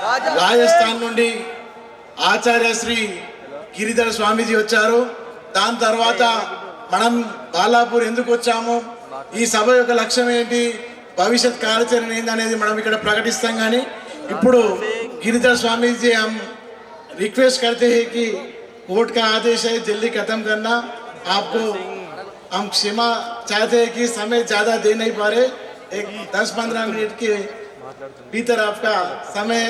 రాజస్థాన్ నుండి ఆచార్య శ్రీ గిరిధర స్వామీజీ వచ్చారు. దాని తర్వాత మనం బాలాపూర్ ఎందుకు వచ్చాము, ఈ సభ యొక్క లక్ష్యం ఏంటి, భవిష్యత్ కార్యాచరణ ఏంటి అనేది మనం ఇక్కడ ప్రకటిస్తాం. కానీ ఇప్పుడు गिरिधर स्वामी जी हम रिक्वेस्ट करते हैं कि कोर्ट का आदेश है जल्दी खत्म करना. आपको हम क्षमा चाहते हैं कि समय ज़्यादा दे नहीं पा रहे, एक 10-15 मिनट के भीतर आपका समय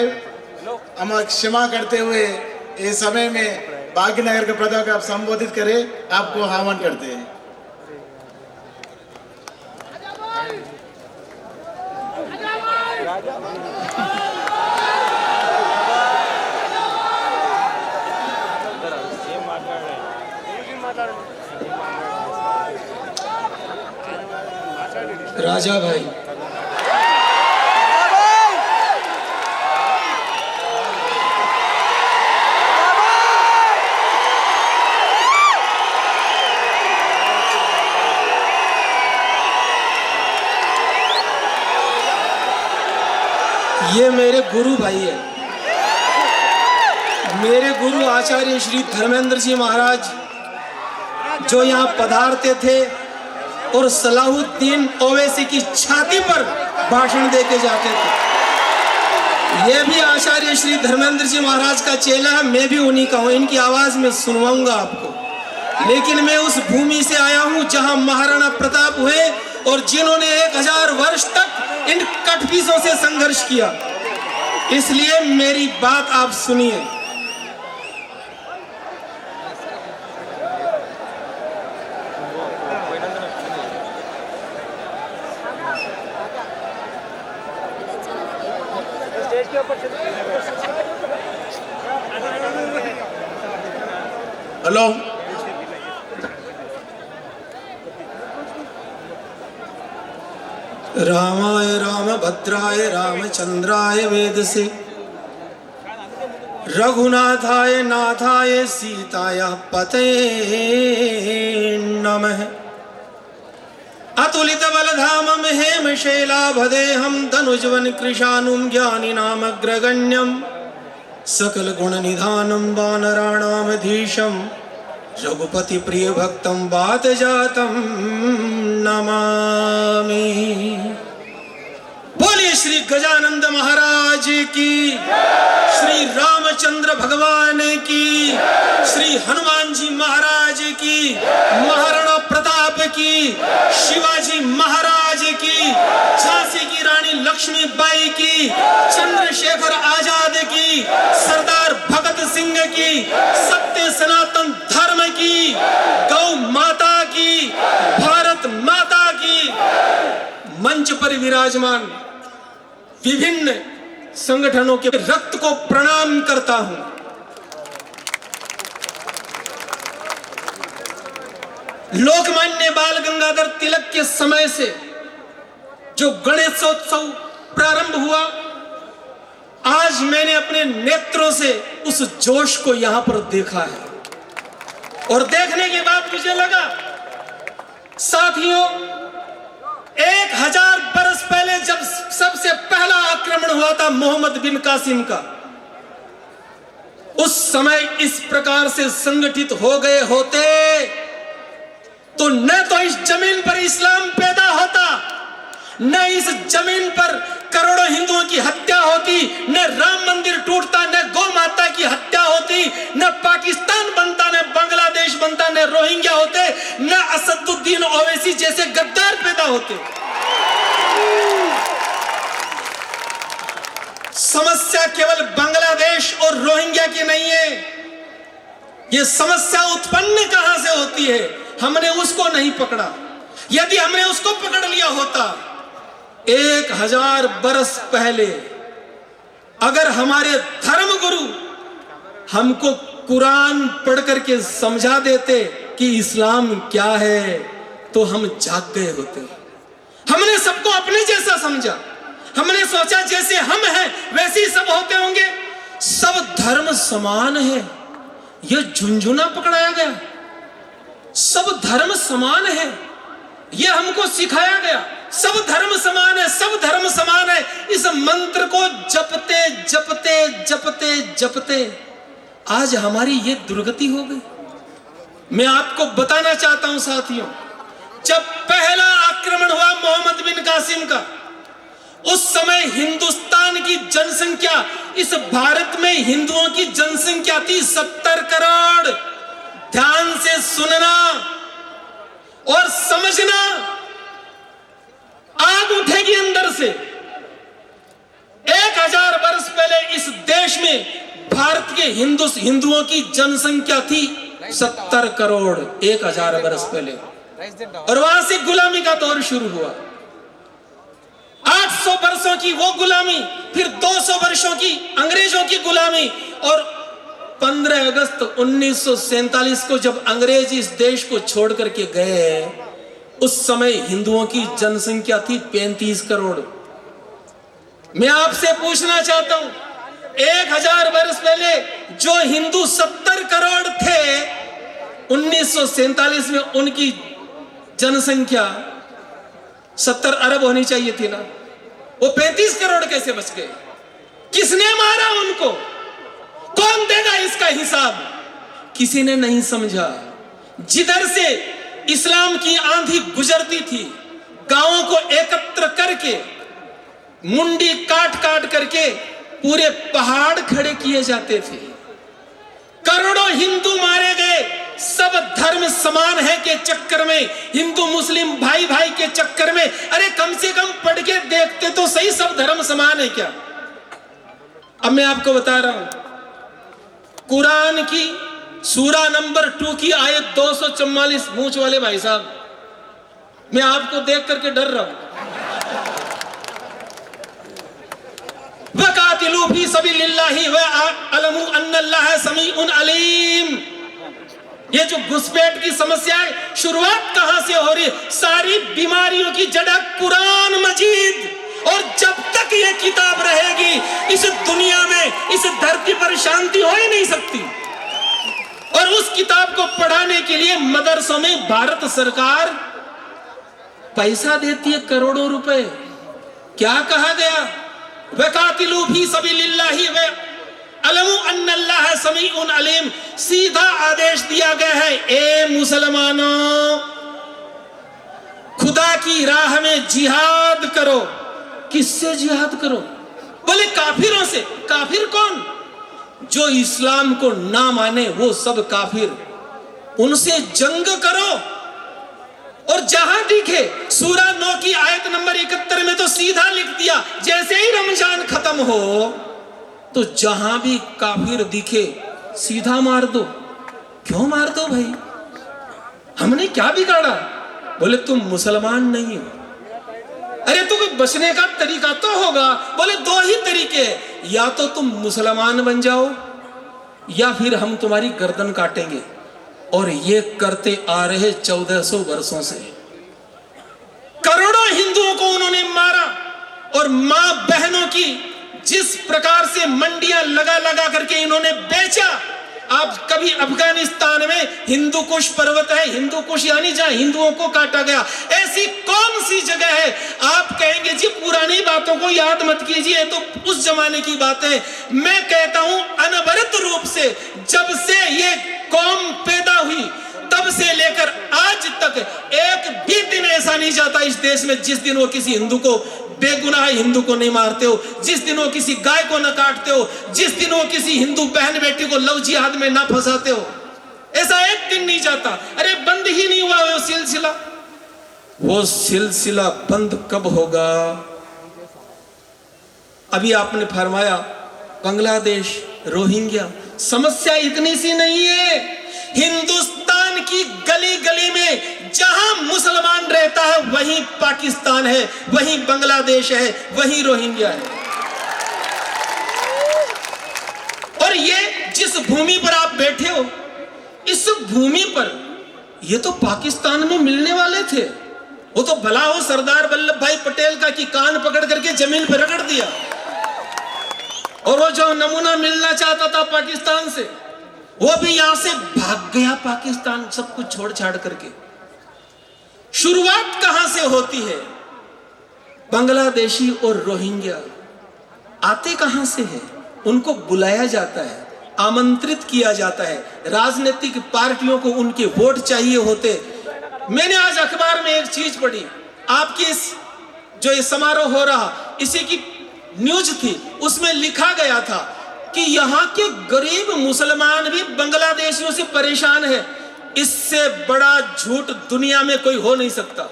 हम क्षमा करते हुए ये समय में भाग्यनगर के प्रजा को आप संबोधित करें, आपको आह्वान करते हैं. राजा भाई, ये मेरे गुरु भाई है. मेरे गुरु आचार्य श्री धर्मेंद्र जी महाराज जो यहाँ पधारते थे और सलाहुद्दीन ओवैसी की छाती पर भाषण देके जाते थे. ये भी आचार्य श्री धर्मेंद्र जी महाराज का चेला है, मैं भी उन्हीं का हूँ. इनकी आवाज में सुनवाऊंगा आपको. लेकिन मैं उस भूमि से आया हूँ जहाँ महाराणा प्रताप हुए और जिन्होंने 1000 वर्ष तक इन कठपीसों से संघर्ष किया. इसलिए मेरी बात आप सुनिए. हेलो, रामाय रामभद्राय रामचंद्राय वेदसे रघुनाथाय नाथाय सीताय पतये नमः. अतुलित बलधामं हेमशैलाभदेहं धनुजवन कृशानुं ज्ञानिनामग्रगण्यं सकल गुण निधानं वानराणामधीशं रघुपति प्रिय भक्तं वात जातं नमामि. बोलिए श्री गजानंद महाराज की, श्री रामचंद्र भगवान की, श्री हनुमान जी महाराज की, महाराणा प्रताप की, शिवाजी महाराज की, झांसी की रानी लक्ष्मीबाई की, चंद्रशेखर आजाद की, सरदार भगत सिंह की, सत्य सनातन धर्म की, गौ माता की, भारत माता की. मंच पर विराजमान विभिन्न संगठनों के रक्त को प्रणाम करता हूं. लोकमान्य बाल गंगाधर तिलक के समय से जो गणेशोत्सव प्रारंभ हुआ, आज मैंने अपने नेत्रों से उस जोश को यहां पर देखा है. और देखने के बाद मुझे लगा, साथियों, 1000 बरस पहले जब सबसे पहला आक्रमण हुआ था मोहम्मद बिन कासिम का, उस समय इस प्रकार से संगठित हो गए होते तो न तो इस जमीन पर इस्लाम पैदा होता, न इस जमीन पर करोड़ों हिंदुओं की हत्या होती, न राम मंदिर टूटता, न गौ माता की हत्या होती, न पाकिस्तान बनता, न बांग्लादेश बनता, न रोहिंग्या होते, न असदुद्दीन ओवैसी जैसे गद्दार पैदा होते. समस्या केवल बांग्लादेश और रोहिंग्या की नहीं है. यह समस्या उत्पन्न कहां से होती है, हमने उसको नहीं पकड़ा. यदि हमने उसको पकड़ लिया होता, 1000 बरस पहले अगर हमारे धर्म गुरु हमको कुरान पढ़ करके समझा देते कि इस्लाम क्या है, तो हम जाग गए होते. हमने सबको अपने जैसा समझा. हमने सोचा जैसे हम हैं वैसे ही सब होते होंगे, सब धर्म समान है. यह झुंझुना पकड़ाया गया. सब धर्म समान है, यह हमको सिखाया गया. सब धर्म समान है, सब धर्म समान है. इस मंत्र को जपते जपते जपते जपते आज हमारी ये दुर्गति हो गई। मैं आपको बताना चाहता हूं साथियों, जब पहला आक्रमण हुआ मोहम्मद बिन कासिम का, उस समय हिंदुस्तान की जनसंख्या, इस भारत में हिंदुओं की जनसंख्या थी 70 करोड़। ध्यान से सुनना और समझना, आग उठेगी अंदर से। 1000 वर्ष पहले इस देश में भारत के हिंदुओं की जनसंख्या थी 70 करोड़ 1000 वर्ष पहले, और वहां से गुलामी का दौर शुरू हुआ। 800 वर्षों की वो गुलामी, फिर 200 वर्षों की अंग्रेजों की गुलामी, और 15 अगस्त 1947 को जब अंग्रेज इस देश को छोड़ करके गए, उस समय हिंदुओं की जनसंख्या थी 35 करोड़। मैं आपसे पूछना चाहता हूं, 1000 वर्ष पहले जो हिंदू 70 करोड़ थे, 1947 में उनकी जनसंख्या 70 अरब होनी चाहिए थी ना, वो 35 करोड़ कैसे बच गए? किसने मारा उनको? कौन देगा इसका हिसाब? किसी ने नहीं समझा। जिधर से इस्लाम की आंधी गुजरती थी, गांवों को एकत्र करके मुंडी काट काट करके पूरे पहाड़ खड़े किए जाते थे। करोड़ों हिंदू मारे गए, सब धर्म समान है के चक्कर में, हिंदू मुस्लिम भाई भाई के चक्कर में। अरे कम से कम पढ़ के देखते तो सही, सब धर्म समान है क्या? अब मैं आपको बता रहा हूं, कुरान की सूरा नंबर 2 की आयत 244, मूंछ वाले भाई साहब, मैं आपको देख करके डर रहा हूं। वकातिलू फी सबीलिल्लाहि वअलमू अन्नल्लाह समीउन अलीम। ये जो घुसपैठ की समस्या है, शुरुआत कहां से हो रही है? सारी बीमारियों की जड़ कुरान मजीद। और जब तक ये किताब रहेगी, इस दुनिया में, इस धरती पर शांति हो ही नहीं सकती। और उस किताब को पढ़ाने के लिए मदरसों में भारत सरकार पैसा देती है, करोड़ों रुपए। क्या कहा गया? वकातिलू फी सबीलिल्लाहि वअलमू अन्नल्लाह समीउन अलीम। सीधा आदेश दिया गया है, ए मुसलमानों, खुदा की राह में जिहाद करो। किससे जिहाद करो? बोले काफिरों से। काफिर कौन? जो इस्लाम को ना माने, वो सब काफिर। उनसे जंग करो। और जहां दिखे, सूरा 9 की आयत नंबर 71 में तो सीधा लिख दिया, जैसे ही रमजान खत्म हो तो जहां भी काफिर दिखे सीधा मार दो। क्यों मार दो भाई? हमने क्या बिगाड़ा? बोले तुम मुसलमान नहीं हो। अरे तो कोई बचने का तरीका तो होगा। बोले 2 ही तरीके, या तो तुम मुसलमान बन जाओ, या फिर हम तुम्हारी गर्दन काटेंगे। और ये करते आ रहे 1400 वर्षों से। करोड़ों हिंदुओं को उन्होंने मारा, और मां बहनों की जिस प्रकार से मंडियां लगा लगा करके इन्होंने बेचा। आप कभी अफगानिस्तान में हिंदू कुश पर्वत है, हिंदू कुश यानी जहां हिंदुओं को काटा गया, ऐसी कौन सी जगह है? आप कहेंगे जी पुरानी बातों को याद मत कीजिए, तो उस जमाने की बातें। मैं कहता हूं अनवरत रूप से जब से ये कौम पैदा हुई, तब से लेकर आज तक एक भी दिन ऐसा नहीं जाता इस देश में जिस दिन वो किसी हिंदू को, बेगुनाह हिंदू को नहीं मारते हो, जिस दिन वो किसी गाय को न काटते हो, जिस दिन वो किसी हिंदू बहन बेटी को लव जिहाद में ना फंसाते हो। ऐसा एक दिन नहीं जाता। अरे बंद ही नहीं हुआ वो सिलसिला। वो सिलसिला बंद कब होगा? अभी आपने फरमाया बांग्लादेश, रोहिंग्या। समस्या इतनी सी नहीं है। हिंदुस्तान की गली गली में जहां मुसलमान रहता है वहीं पाकिस्तान है, वहीं बांग्लादेश है, वहीं रोहिंग्या है। और ये जिस भूमि पर आप बैठे हो, इस भूमि पर ये तो पाकिस्तान में मिलने वाले थे। वो तो भला हो सरदार वल्लभ भाई पटेल का कि कान पकड़ करके जमीन पर रगड़ दिया, और वो जो नमूना मिलना चाहता था पाकिस्तान से, वो भी यहां से भाग गया पाकिस्तान, सब कुछ छोड़ छाड़ करके। शुरुआत कहां से होती है? बांग्लादेशी और रोहिंग्या आते कहां से है? उनको बुलाया जाता है, आमंत्रित किया जाता है, राजनीतिक पार्टियों को उनके वोट चाहिए होते। मैंने आज अखबार में एक चीज पढ़ी, आपकी इस जो ये समारोह हो रहा इसी की न्यूज थी, उसमें लिखा गया था कि यहाँ के गरीब मुसलमान भी बांग्लादेशियों से परेशान है। इससे बड़ा झूठ दुनिया में कोई हो नहीं सकता।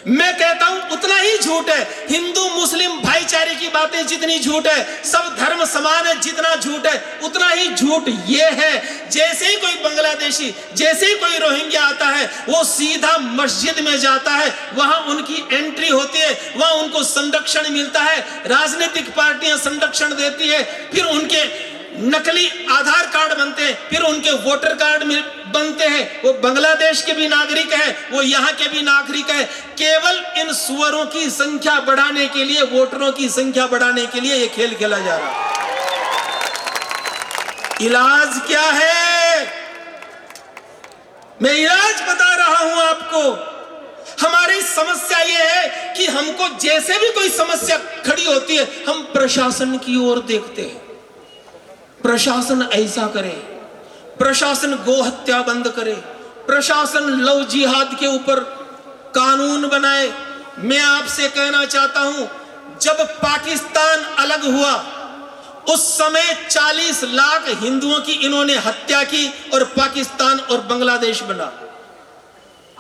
मैं कहता हूं उतना ही झूठ है हिंदू मुस्लिम भाईचारे की बातें जितनी झूठ है, सब धर्म समान है जितना झूठ है, उतना ही झूठ ये है। जैसे ही कोई बांग्लादेशी, जैसे ही कोई रोहिंग्या आता है, वो सीधा मस्जिद में जाता है, वहां उनकी एंट्री होती है, वहां उनको संरक्षण मिलता है, राजनीतिक पार्टियां संरक्षण देती है, फिर उनके नकली आधार कार्ड बनते हैं, फिर उनके वोटर कार्ड बनते हैं। वो बांग्लादेश के भी नागरिक है, वो यहाँ के भी नागरिक है। केवल इन सुअरों की संख्या बढ़ाने के लिए, वोटरों की संख्या बढ़ाने के लिए ये खेल खेला जा रहा है। इलाज क्या है? मैं इलाज बता रहा हूं आपको। हमारी समस्या ये है कि हमको जैसे भी कोई समस्या खड़ी होती है, हम प्रशासन की ओर देखते हैं। प्रशासन ऐसा करे, प्रशासन गोहत्या बंद करे, प्रशासन लव जिहाद के ऊपर कानून बनाए। मैं आपसे कहना चाहता हूं, जब पाकिस्तान अलग हुआ उस समय 40 लाख हिंदुओं की इन्होंने हत्या की और पाकिस्तान और बांग्लादेश बना।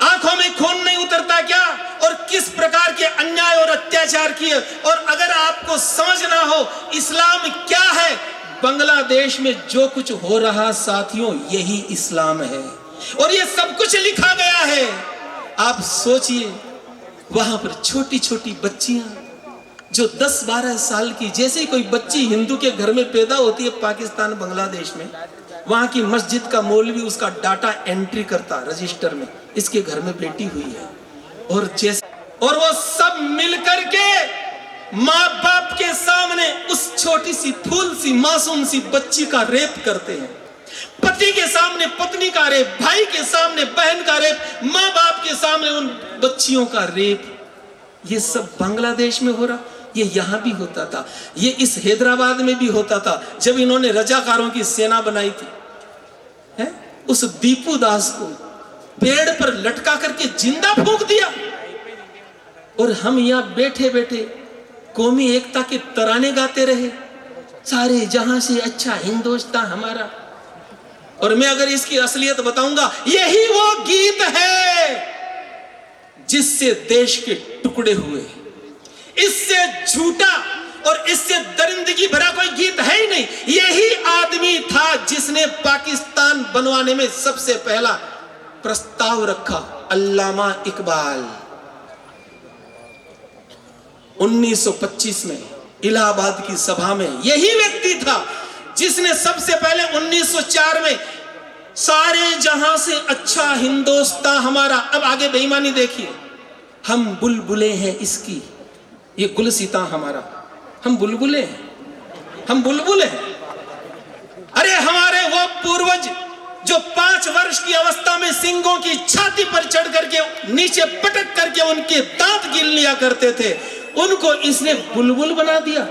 आंखों में खून नहीं उतरता क्या? और किस प्रकार के अन्याय और अत्याचार किए। और अगर आपको समझना हो इस्लाम क्या है, बांग्लादेश में जो कुछ हो रहा साथियों, यही इस्लाम है और ये सब कुछ लिखा गया है। आप सोचिए, वहां पर छोटी छोटी बच्चियां जो 10-12 साल की, जैसे ही कोई बच्ची हिंदू के घर में पैदा होती है पाकिस्तान बांग्लादेश में, वहां की मस्जिद का मौलवी उसका डाटा एंट्री करता रजिस्टर में, इसके घर में बेटी हुई है। और वो सब मिलकर के माँ बाप के सामने उस छोटी सी फूल सी मासूम सी बच्ची का रेप करते हैं। पति के सामने पत्नी का रेप, भाई के सामने बहन का रेप, माँ बाप के सामने उन बच्चियों का रेप। ये सब बांग्लादेश में हो रहा, ये यहां भी होता था, ये इस हैदराबाद में भी होता था। जब इन्होंने रजाकारों की सेना बनाई थी, है? उस दीपू दास को पेड़ पर लटका करके जिंदा फूंक दिया और हम यहां बैठे बैठे कौमी एकता के तराने गाते रहे, सारे जहां से अच्छा हिंदुस्तान हमारा। और मैं अगर इसकी असलियत बताऊंगा, यही वो गीत है जिससे देश के टुकड़े हुए। इससे झूठा और इससे दरिंदगी भरा कोई गीत है ही नहीं। यही आदमी था जिसने पाकिस्तान बनवाने में सबसे पहला प्रस्ताव रखा, अल्लामा इकबाल। 1925 में इलाहाबाद की सभा में यही व्यक्ति था जिसने सबसे पहले 1904 में सारे जहां से अच्छा हिंदुस्तान हमारा। अब आगे बेईमानी देखिए, हम बुलबुले हैं इसकी, ये गुलसिता हमारा, हम बुलबुले हैं, हम बुलबुले हैं। अरे हमारे वो पूर्वज जो 5 वर्ष की अवस्था में सिंगों की छाती पर चढ़ करके नीचे पटक करके उनके दांत गिन लिया करते थे, उनको इसने बुलबुल बना दिया।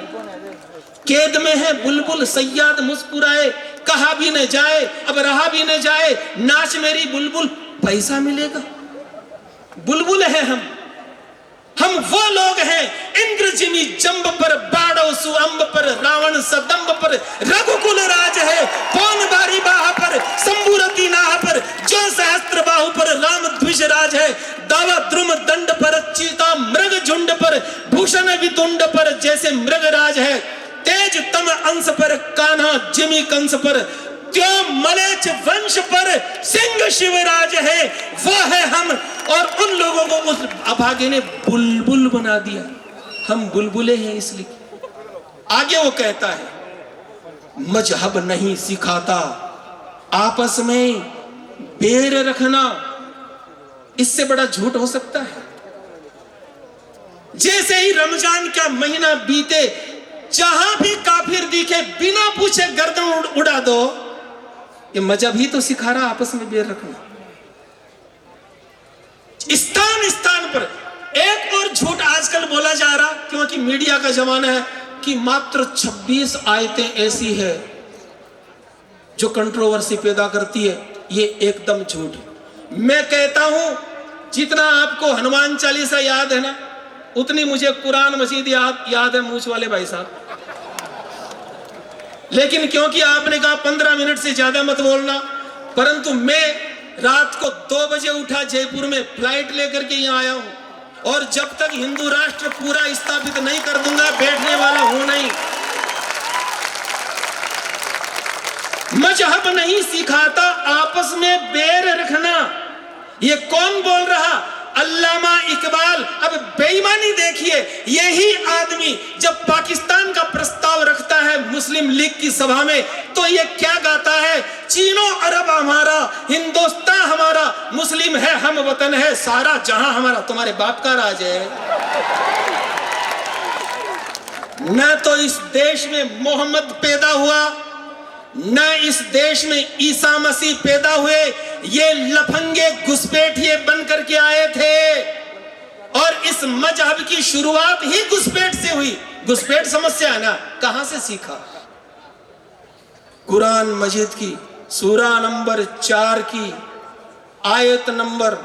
कैद में है बुलबुल, सैयाद मुस्कुराए, कहा भी न जाए अब रहा भी न जाए, नाच मेरी बुलबुल, पैसा मिलेगा। बुलबुल है हम वो लोग हैं, इंद्र जिमी जंब पर बाड़ो सुअंब पर, रावण सदंब पर, रघुकुल राज है कौन बारी बाह पर, संबुरती नाह पर, जो सहस्त्र बाहु पर, राम द्विज राज है दावा द्रुम दंड पर, चीता मृग झुंड पर, भूषण वितुंड पर, जैसे मृग राज है तेज तम अंश पर, कान्हा जिमी कंस पर, त्यो मलेच वंश पर सिंह शिवराज है, वो है हम। और उन लोगों को उस अभागे ने बुलबुल बना दिया। हम बुलबुले हैं इसलिए। आगे वो कहता है, मजहब नहीं सिखाता आपस में बैर रखना, इससे बड़ा झूठ हो सकता है? जैसे ही रमजान का महीना बीते, जहां भी काफिर दिखे बिना पूछे गर्दन उड़ा दो, ये मजहब ही तो सिखा रहा आपस में बैर रखना। स्थान स्थान पर एक और झूठ आजकल बोला जा रहा, क्योंकि मीडिया का जमाना है, की मात्र 26 आयतें ऐसी है जो कंट्रोवर्सी पैदा करती है, ये एकदम झूठ है। मैं कहता हूं जितना आपको हनुमान चालीसा याद है ना, उतनी मुझे कुरान मजीद याद है मूछ वाले भाई साहब। लेकिन क्योंकि आपने कहा 15 मिनट से ज्यादा मत बोलना, परंतु मैं रात को 2 बजे उठा, जयपुर में फ्लाइट लेकर के यहाँ आया हूं, और जब तक हिंदू राष्ट्र पूरा स्थापित नहीं कर दूंगा बैठने वाला हूं नहीं। मजहब नहीं सिखाता आपस में बैर रखना। ये कौन बोल रहा? अल्लामा इकबाल। अब बेईमानी देखिए, यही आदमी जब पाकिस्तान का प्रस्ताव रखता है मुस्लिम लीग की सभा में, तो ये क्या गाता है? चीनो अरब हमारा, हिंदुस्तान हमारा, मुस्लिम है हम वतन है सारा जहां हमारा। तुम्हारे बाप का राज है। न तो इस देश में मोहम्मद पैदा हुआ, न इस देश में ईसा मसीह पैदा हुए। ये लफंगे घुसपैठिए बन करके आए थे, और इस मजहब की शुरुआत ही घुसपैठ से हुई। घुसपैठ समस्या है ना, कहां से सीखा? कुरान मजीद की सूरा नंबर 4 की आयत नंबर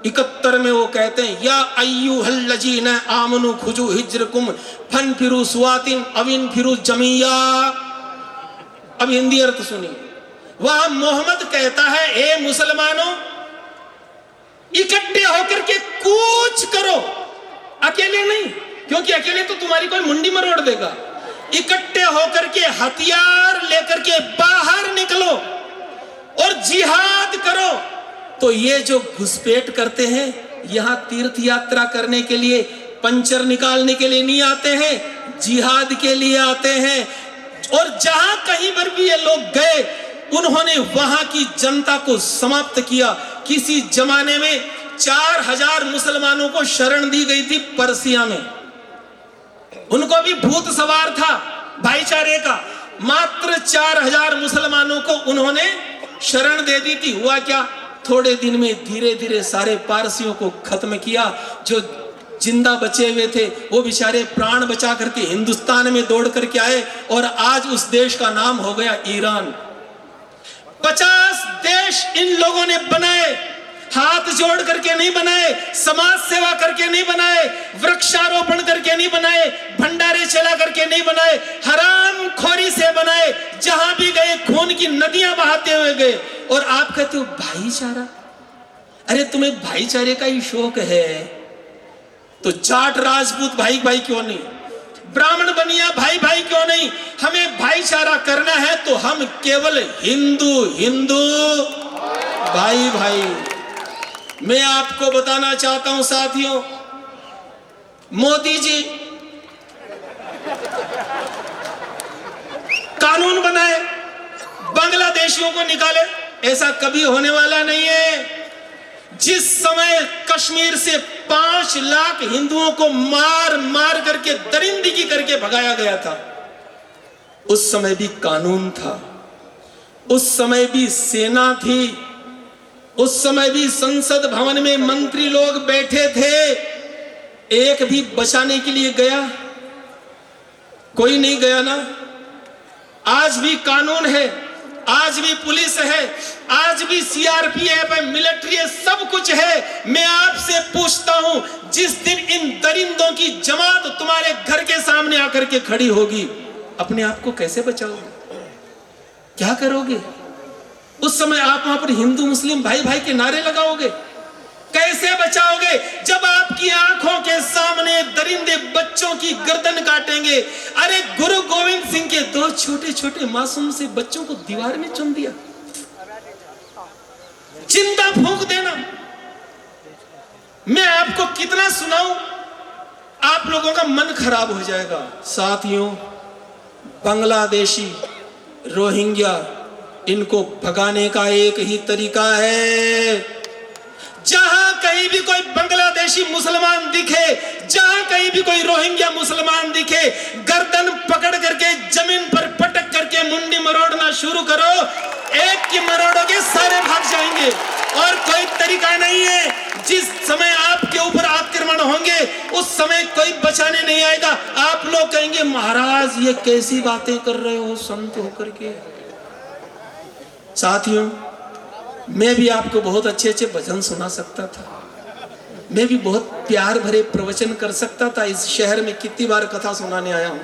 71 में वो कहते हैं, या अय्युहल्लजीना आमनु खुजू हिज्रकुम फनफिरू सुवातिन अविन फिरू जमिया। अब हिंदी अर्थ सुनिए। वह मोहम्मद कहता है, ए मुसलमानों, इकट्ठे होकर के कूच करो, अकेले नहीं, क्योंकि अकेले तो तुम्हारी कोई मुंडी मरोड़ देगा। इकट्ठे होकर के हथियार लेकर के बाहर निकलो और जिहाद करो। तो ये जो घुसपैठ करते हैं, यहां तीर्थ यात्रा करने के लिए, पंचर निकालने के लिए नहीं आते हैं, जिहाद के लिए आते हैं। और जहां कहीं पर भी ये लोग गए, उन्होंने वहां की जनता को समाप्त किया। किसी जमाने में 4000 मुसलमानों को शरण दी गई थी पर्सिया में। उनको भी भूत सवार था भाईचारे का। मात्र 4000 मुसलमानों को उन्होंने शरण दे दी थी। हुआ क्या? थोड़े दिन में धीरे धीरे सारे पारसियों को खत्म किया। जो जिंदा बचे हुए थे वो बेचारे प्राण बचा करके हिंदुस्तान में दौड़ करके आए, और आज उस देश का नाम हो गया ईरान। 50 देश इन लोगों ने बनाए, हाथ जोड़ करके नहीं बनाए, समाज सेवा करके नहीं बनाए, वृक्षारोपण करके नहीं बनाए, भंडारे चला करके नहीं बनाए, हराम खोरी से बनाए। जहां भी गए खून की नदियां बहाते हुए गए। और आप कहते हो भाईचारा? अरे तुम्हें भाईचारे का ही शौक है तो जाट राजपूत भाई भाई क्यों नहीं, ब्राह्मण बनिया भाई भाई क्यों नहीं? हमें भाईचारा करना है तो हम केवल हिंदू हिंदू भाई भाई। मैं आपको बताना चाहता हूं साथियों, मोदी जी कानून बनाए, बांग्लादेशियों को निकाले, ऐसा कभी होने वाला नहीं है। जिस समय कश्मीर से 5 लाख हिंदुओं को मार मार करके दरिंदगी करके भगाया गया था, उस समय भी कानून था, उस समय भी सेना थी, उस समय भी संसद भवन में मंत्री लोग बैठे थे। एक भी बचाने के लिए गया? कोई नहीं गया ना। आज भी कानून है, आज भी पुलिस है, आज भी सीआरपीएफ है, मिलिट्री है, सब कुछ है। मैं आपसे पूछता हूं, जिस दिन इन दरिंदों की जमात तुम्हारे घर के सामने आकर के खड़ी होगी, अपने आप को कैसे बचाओगे? क्या करोगे? उस समय आप वहां पर हिंदू मुस्लिम भाई भाई के नारे लगाओगे? कैसे बचाओगे जब आपकी आंखों के सामने दरिंदे बच्चों की गर्दन काटेंगे? अरे गुरु गोविंद सिंह के 2 छोटे छोटे मासूम से बच्चों को दीवार में चुन दिया, जिंदा फूंक देना। मैं आपको कितना सुनाऊं, आप लोगों का मन खराब हो जाएगा। साथियों, बांग्लादेशी, रोहिंग्या, इनको भगाने का एक ही तरीका है। जहां कहीं भी कोई बांग्लादेशी मुसलमान दिखे, जहां कहीं भी कोई रोहिंग्या मुसलमान दिखे, गर्दन पकड़ करके जमीन पर पटक करके मुंडी मरोड़ना शुरू करो। एक की मरोड़ोगे सारे भाग जाएंगे, और कोई तरीका नहीं है। जिस समय आपके ऊपर आक्रमण होंगे उस समय कोई बचाने नहीं आएगा। आप लोग कहेंगे महाराज ये कैसी बातें कर रहे हो संत होकर के। साथियों, मैं भी आपको बहुत अच्छे अच्छे भजन सुना सकता था, मैं भी बहुत प्यार भरे प्रवचन कर सकता था। इस शहर में कितनी बार कथा सुनाने आया हूं,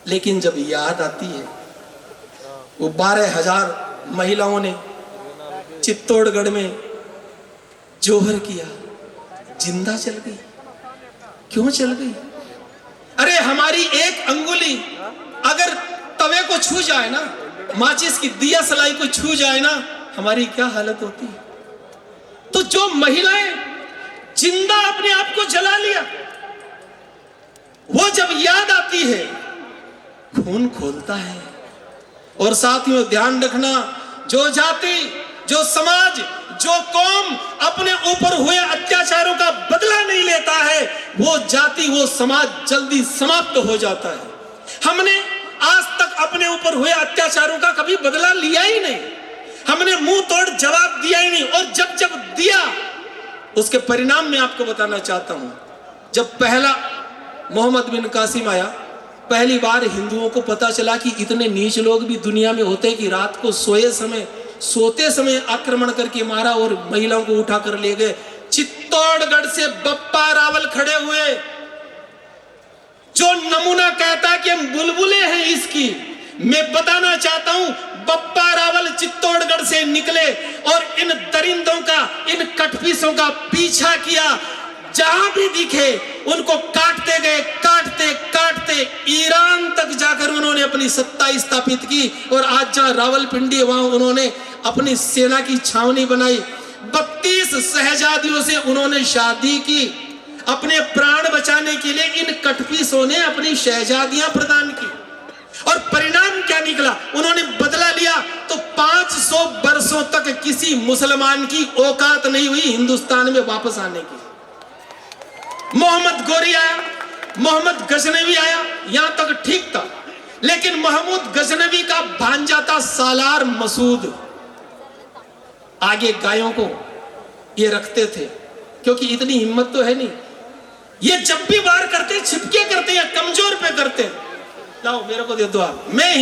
लेकिन जब याद आती है वो 12,000 महिलाओं ने चित्तौड़गढ़ में जोहर किया, जिंदा चल गई। क्यों चल गई? अरे हमारी एक अंगुली अगर तवे को छू जाए ना, माचिस की दिया सलाई को छू जाए ना, हमारी क्या हालत होती है। तो जो महिलाएं जिंदा अपने आप को जला लिया, वो जब याद आती है खून खोलता है। और साथियों ध्यान रखना, जो जाति, जो समाज, जो कौम अपने ऊपर हुए अत्याचारों का बदला नहीं लेता है, वो जाति, वो समाज जल्दी समाप्त हो जाता है। हमने आज तक अपने ऊपर हुए अत्याचारों का कभी बदला लिया ही नहीं, हमने मुंह तोड़ जवाब दिया ही नहीं। और जब जब दिया उसके परिणाम में आपको बताना चाहता हूं। जब पहला मोहम्मद बिन कासिम आया, पहली बार हिंदुओं को पता चला कि इतने नीच लोग भी दुनिया में होते हैं कि रात को सोते समय आक्रमण करके मारा और महिलाओं को उठा कर ले गए। चित्तौड़गढ़ से बप्पा रावल खड़े हुए, जो नमूना कहता है कि हम बुलबुले हैं इसकी। मैं बताना चाहता हूं, बप्पा रावल चित्तौड़गढ़ से निकले और इन दरिंदों का, इन कटपीसों का पीछा किया। जहां भी दिखे उनको काटते गए, काटते काटते ईरान तक जाकर उन्होंने अपनी सत्ता स्थापित की। और आज जहां रावलपिंडी, वहां उन्होंने अपनी सेना की छावनी बनाई। 32 शहजादियों से उन्होंने शादी की। अपने प्राण बचाने के लिए इन कटपीसों ने अपनी शहजादियां प्रदान की। और परिणाम क्या निकला? उन्होंने बदला लिया। तो 500 वर्षों तक किसी मुसलमान की औकात नहीं हुई हिंदुस्तान में वापस आने की। मोहम्मद गोरी आया, मोहम्मद गजनवी आया, यहां तक ठीक था। लेकिन महमूद गजनवी का भांजा था सालार मसूद। आगे गायों को ये रखते थे, क्योंकि इतनी हिम्मत तो है नहीं। ये जब भी वार करते छिपके करते या कमजोर पे करते। लाओ मेरे को दे दो आप, मैं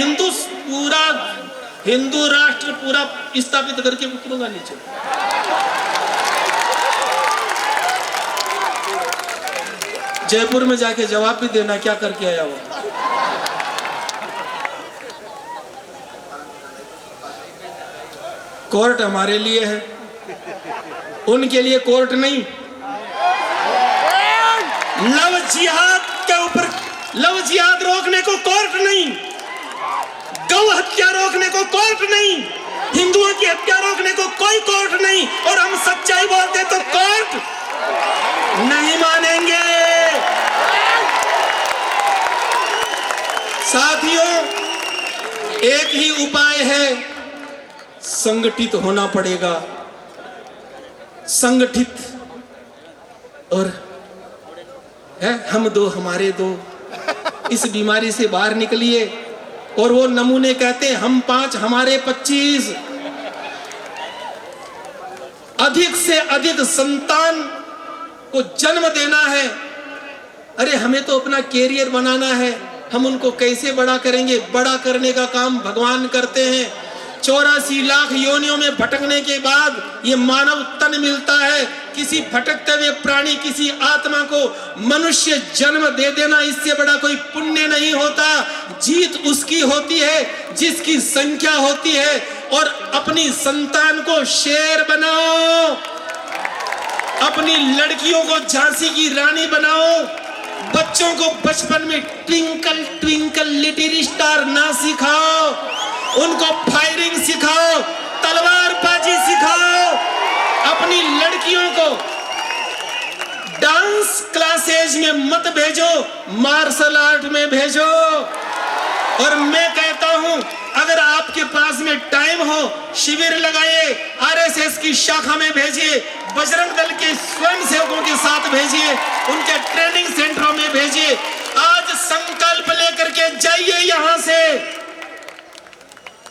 हिंदू राष्ट्र पूरा स्थापित करके उतरूंगा नीचे। जयपुर में जाके जवाब भी देना क्या करके आया वो। कोर्ट हमारे लिए है, उनके लिए कोर्ट नहीं। लव जिहाद के ऊपर, लव जिहाद रोकने को कोर्ट नहीं, गौ हत्या रोकने को कोर्ट नहीं, हिंदुओं की हत्या रोकने को कोई कोर्ट नहीं। और हम सच्चाई बोलते तो कोर्ट नहीं मानेंगे। साथियों, एक ही उपाय है, संगठित होना पड़ेगा। संगठित और है हम दो हमारे दो, इस बीमारी से बाहर निकलिए। और वो नमूने कहते हैं हम 5 हमारे 25। अधिक से अधिक संतान को जन्म देना है। अरे हमें तो अपना कैरियर बनाना है, हम उनको कैसे बड़ा करेंगे? बड़ा करने का काम भगवान करते हैं। 84 लाख योनियों में भटकने के बाद ये मानव तन मिलता है। किसी भटकते हुए प्राणी, किसी आत्मा को मनुष्य जन्म दे देना, इससे बड़ा कोई पुण्य नहीं होता। जीत उसकी होती है जिसकी संख्या होती है। और अपनी संतान को शेर बनाओ, अपनी लड़कियों को झांसी की रानी बनाओ। बच्चों को बचपन में ट्विंकल ट्विंकल लिटिल स्टार ना सिखाओ, उनको फायरिंग सिखाओ, तलवारबाजी सिखाओ। अपनी लड़कियों को डांस क्लासेज में मत भेजो, मार्शल आर्ट में भेजो। और मैं कहता हूं, अगर आपके पास में टाइम हो, शिविर लगाइए, आरएसएस की शाखा में भेजिए, बजरंग दल के स्वयंसेवकों के साथ भेजिए, उनके ट्रेनिंग सेंटरों में भेजिए। आज संकल्प लेकर के जाइए यहां से।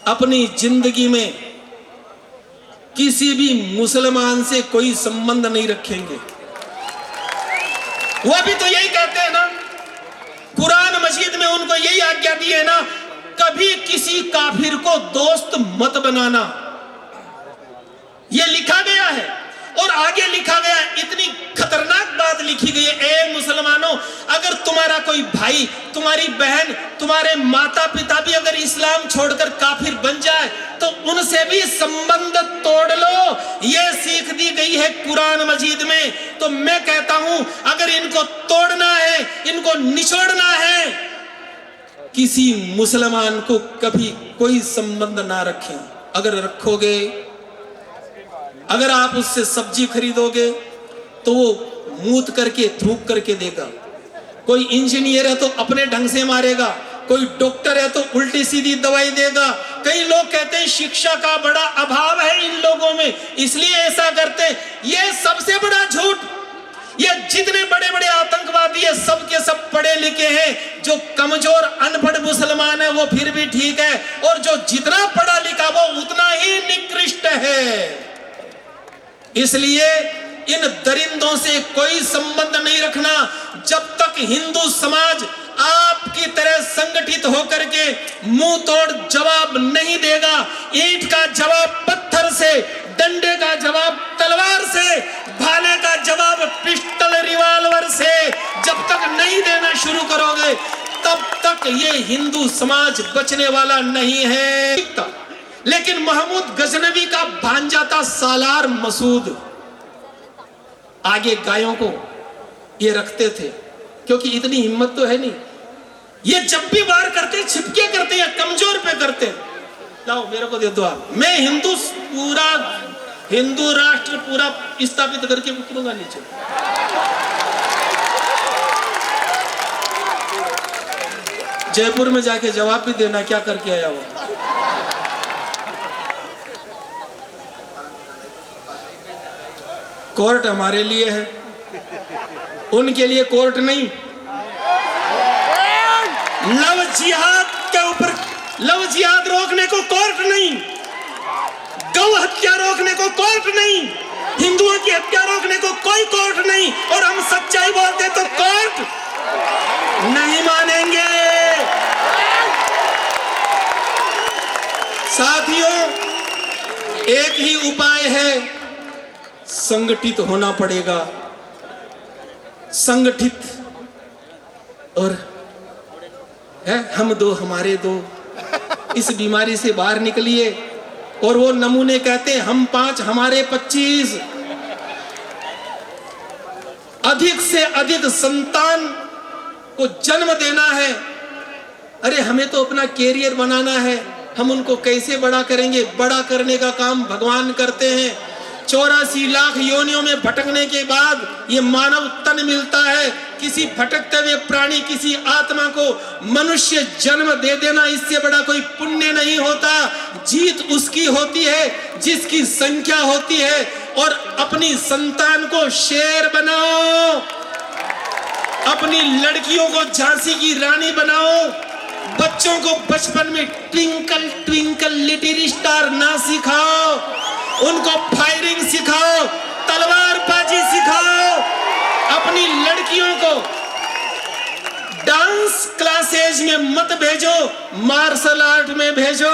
अपनी जिंदगी में किसी भी मुसलमान से कोई संबंध नहीं रखेंगे। वो भी तो यही कहते हैं ना, कुरान मजीद में उनको यही आज्ञा दी है ना, कभी किसी काफिर को दोस्त मत बनाना। ये लिखा गया है और आगे लिखा गया है, इतनी खतरनाक बात लिखी गई है, ए मुसलमानों, अगर तुम्हारा कोई भाई, तुम्हारी बहन, तुम्हारे माता पिता भी अगर इस्लाम छोड़कर काफिर बन जाए तो उनसे भी संबंध तोड़ लो। ये सीख दी गई है कुरान मजीद में। तो मैं कहता हूं, अगर इनको तोड़ना है, इनको निचोड़ना है, किसी मुसलमान को कभी कोई संबंध ना रखें। अगर रखोगे, अगर आप उससे सब्जी खरीदोगे तो वो मूत करके थूक करके देगा। कोई इंजीनियर है तो अपने ढंग से मारेगा, कोई डॉक्टर है तो उल्टी सीधी दवाई देगा। कई लोग कहते हैं शिक्षा का बड़ा अभाव है इन लोगों में, इसलिए ऐसा करते हैं। ये सबसे बड़ा झूठ। ये जितने बड़े बड़े आतंकवादी है, सब के सब पढ़े लिखे हैं। जो कमजोर अनपढ़ मुसलमान है वो फिर भी ठीक है, और जो जितना पढ़ा लिखा वो उतना ही निकृष्ट है। इसलिए इन दरिंदों से कोई संबंध नहीं रखना। जब तक हिंदू समाज आपकी तरह संगठित होकर के मुंह तोड़ जवाब नहीं देगा, ईंट का जवाब पत्थर से, डंडे का जवाब तलवार से, भाले का जवाब पिस्टल रिवॉल्वर से जब तक नहीं देना शुरू करोगे, तब तक ये हिंदू समाज बचने वाला नहीं है। लेकिन महमूद गजनवी का भांजा था सालार मसूद, आगे गायों को ये रखते थे, क्योंकि इतनी हिम्मत तो है नहीं। ये जब भी वार करते छिपके करते या कमजोर पे करते। लाओ मेरे को दे दो आप, मैं हिंदू राष्ट्र पूरा स्थापित करके उतरूंगा नीचे। जयपुर में जाके जवाब भी देना क्या करके आया वो। कोर्ट हमारे लिए है, उनके लिए कोर्ट नहीं। लव जिहाद के ऊपर, लव जिहाद रोकने को कोर्ट नहीं, गौ हत्या रोकने को कोर्ट नहीं, हिंदुओं की हत्या रोकने को कोई कोर्ट नहीं, और हम सच्चाई बोलते तो कोर्ट नहीं मानेंगे। साथियों, एक ही उपाय है, संगठित होना पड़ेगा। संगठित और है, हम दो हमारे दो, इस बीमारी से बाहर निकलिए। और वो नमूने कहते हैं, हम 5 हमारे 25। अधिक से अधिक संतान को जन्म देना है। अरे हमें तो अपना कैरियर बनाना है, हम उनको कैसे बड़ा करेंगे? बड़ा करने का काम भगवान करते हैं। 84 लाख योनियों में भटकने के बाद ये मानव तन मिलता है। किसी भटकते हुए प्राणी, किसी आत्मा को मनुष्य जन्म दे देना, इससे बड़ा कोई पुण्य नहीं होता। जीत उसकी होती है जिसकी संख्या होती है। और अपनी संतान को शेर बनाओ, अपनी लड़कियों को झांसी की रानी बनाओ। बच्चों को बचपन में ट्विंकल ट्विंकल लिटिल स्टार ना सिखाओ, उनको फायरिंग सिखाओ, तलवारबाजी सिखाओ। अपनी लड़कियों को डांस क्लासेज में मत भेजो, मार्शल आर्ट में भेजो।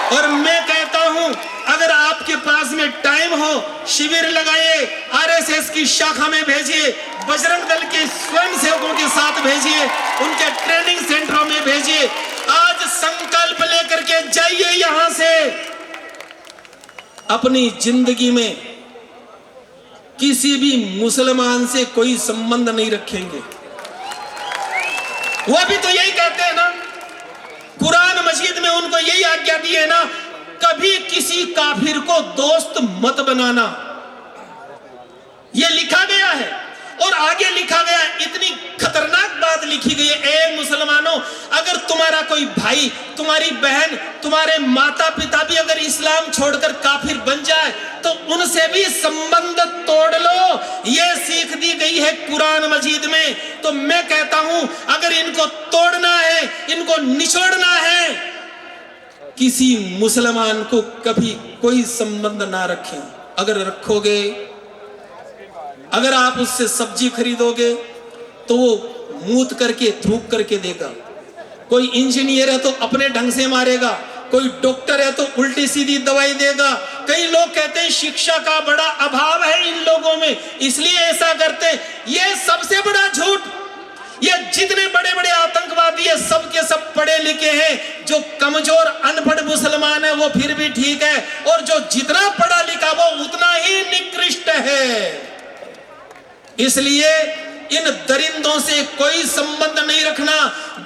और मैं कहता हूं, अगर आपके पास में टाइम हो, शिविर लगाइए, आरएसएस की शाखा में भेजिए, बजरंग दल के स्वयंसेवकों के साथ भेजिए, उनके ट्रेनिंग सेंटरों में भेजिए। आज संकल्प लेकर के जाइए यहां से। अपनी जिंदगी में किसी भी मुसलमान से कोई संबंध नहीं रखेंगे। वो भी तो यही कहते हैं ना, कुरान मजीद में उनको यही आज्ञा दी है ना, कभी किसी काफिर को दोस्त मत बनाना। ये लिखा गया है और आगे लिखा गया है, इतनी खतरनाक बात लिखी गई है, ए मुसलमानों, अगर तुम्हारा कोई भाई, तुम्हारी बहन, तुम्हारे माता पिता भी अगर इस्लाम छोड़कर काफिर बन जाए तो उनसे भी संबंध तोड़ लो। ये सीख दी गई है कुरान मजीद में। तो मैं कहता हूं, अगर इनको तोड़ना है, इनको निचोड़ना है, किसी मुसलमान को कभी कोई संबंध ना रखें। अगर रखोगे, अगर आप उससे सब्जी खरीदोगे तो वो मूत करके थूक करके देगा। कोई इंजीनियर है तो अपने ढंग से मारेगा, कोई डॉक्टर है तो उल्टी सीधी दवाई देगा। कई लोग कहते हैं शिक्षा का बड़ा अभाव है इन लोगों में, इसलिए ऐसा करते हैं। ये सबसे बड़ा झूठ। ये जितने बड़े बड़े आतंकवादी है सब के सब पढ़े लिखे हैं। जो कमजोर अनपढ़ मुसलमान है वो फिर भी ठीक है, और जो जितना पढ़ा लिखा वो उतना ही निकृष्ट है। इसलिए इन दरिंदों से कोई संबंध नहीं रखना।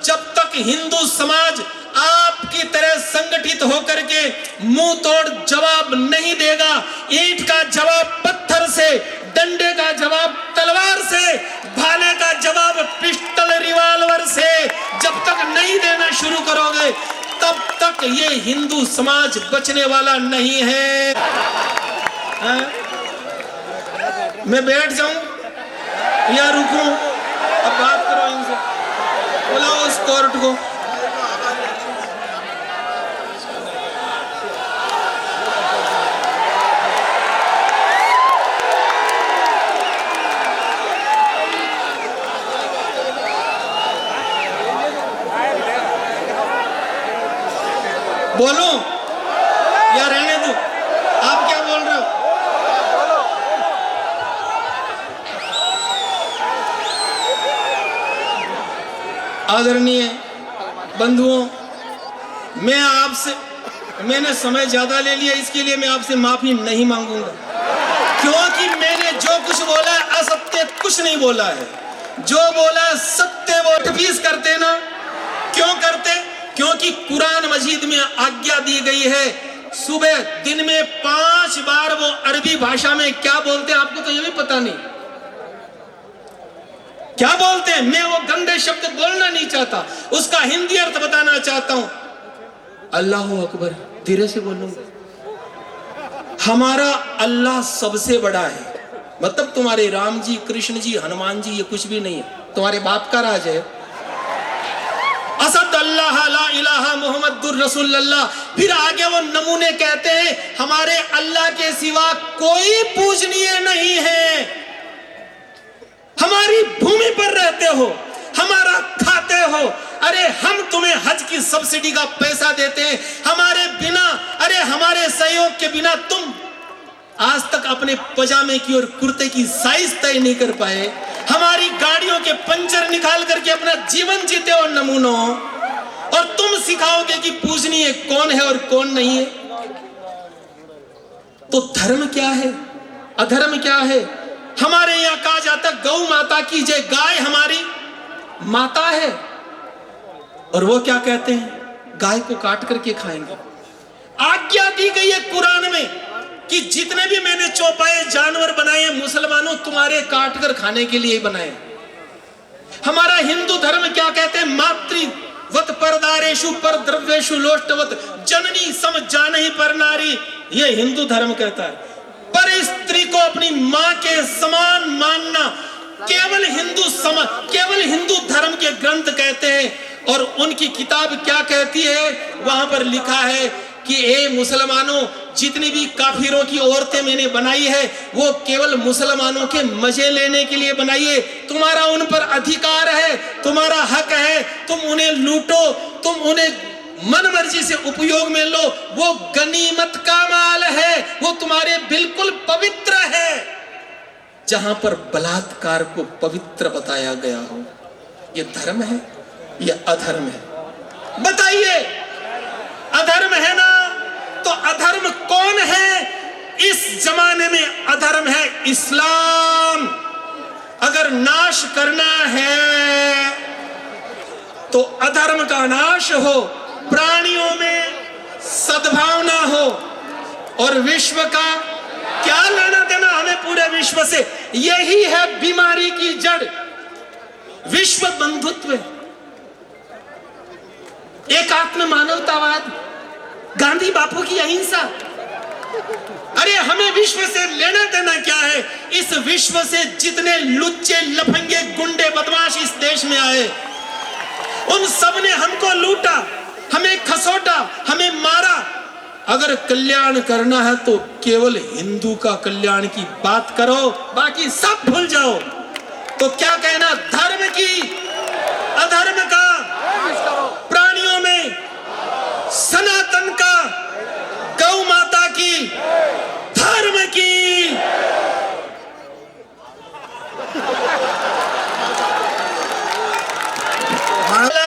जब तक हिंदू समाज आपकी तरह संगठित होकर के मुंह तोड़ जवाब नहीं देगा, ईंट का जवाब पत्थर से, डंडे का जवाब तलवार से, भाले का जवाब पिस्टल रिवॉल्वर से जब तक नहीं देना शुरू करोगे तब तक ये हिंदू समाज बचने वाला नहीं है। मैं बैठ जाऊं या रुकूं? अब बात करो इनसे, बुलाओ उस कोर्ट को। बोलो या रहने दो? आप क्या बोल रहे हो? आदरणीय बंधुओं, मैंने समय ज्यादा ले लिया, इसके लिए मैं आपसे माफी नहीं मांगूंगा, क्योंकि मैंने जो कुछ बोला है असत्य कुछ नहीं बोला है। जो बोला है सत्य वो तफीज करते ना। क्यों करते? क्योंकि कुरान मजीद में आज्ञा दी गई है सुबह दिन में 5 बार वो अरबी भाषा में क्या बोलते हैं आपको तो ये भी पता नहीं क्या बोलते हैं। मैं वो गंदे शब्द बोलना नहीं चाहता, उसका हिंदी अर्थ बताना चाहता हूं। अल्लाह अकबर, धीरे से बोलूंगा। हमारा अल्लाह सबसे बड़ा है, मतलब तुम्हारे राम जी, कृष्ण जी, हनुमान जी ये कुछ भी नहीं है, तुम्हारे बाप का राज है। असद अल्लाह ला इलाहा मुहम्मदुर रसूलुल्लाह। फिर आगे वो नमूने कहते हैं हमारे अल्लाह के सिवा कोई पूजनीय नहीं है। हमारी भूमि पर रहते हो, हमारा खाते हो, अरे हम तुम्हें हज की सब्सिडी का पैसा देते हैं, हमारे बिना, अरे हमारे सहयोग के बिना तुम आज तक अपने पजामे की और कुर्ते की साइज तय नहीं कर पाए। हमारी गाड़ियों के पंचर निकाल करके अपना जीवन जीते हो नमूनों, और तुम सिखाओगे कि पूजनीय कौन है और कौन नहीं है। तो धर्म क्या है, अधर्म क्या है? हमारे यहां कहा जाता गौ माता की जय, गाय हमारी माता है, और वो क्या कहते हैं गाय को काट करके खाएंगे। आज्ञा दी गई है कुरान में कि जितने भी मैंने चौपाए जानवर बनाए मुसलमानों तुम्हारे काट कर खाने के लिए बनाए। हमारा हिंदू धर्म क्या कहते हैं? मातृवत परदारेशु पर द्रव्येशु लोष्टवत जननी सम जानहि पर नारी, ये हिंदू धर्म कहता है। पर स्त्री को अपनी मां के समान मानना केवल हिंदू धर्म के ग्रंथ कहते हैं। और उनकी किताब क्या कहती है? वहां पर लिखा है कि ए मुसलमानों, जितनी भी काफिरों की औरतें मैंने बनाई है वो केवल मुसलमानों के मजे लेने के लिए बनाई है। तुम्हारा उन पर अधिकार है, तुम्हारा हक है, तुम उन्हें लूटो, तुम उन्हें मन मर्जी से उपयोग में लो, वो गनीमत का माल है, वो तुम्हारे बिल्कुल पवित्र है। जहां पर बलात्कार को पवित्र बताया गया हो, ये धर्म है या अधर्म है? बताइए, अधर्म है ना? तो अधर्म कौन है इस जमाने में? अधर्म है इस्लाम। अगर नाश करना है तो अधर्म का नाश हो, प्राणियों में सद्भावना हो, और विश्व का क्या लेना देना हमें पूरे विश्व से? यही है बीमारी की जड़, विश्व बंधुत्व, एकात्म मानवतावाद, गांधी बापू की अहिंसा। अरे हमें विश्व से लेना देना क्या है? इस विश्व से जितने लुच्चे लफंगे गुंडे बदमाश इस देश में आए, उन सब ने हमको लूटा, हमें खसोटा, हमें मारा, अगर कल्याण करना है तो केवल हिंदू का कल्याण की बात करो, बाकी सब भूल जाओ। तो क्या कहना, धर्म की, अधर्म का, प्राणियों में, सनातन का, गौ माता की, धर्म की।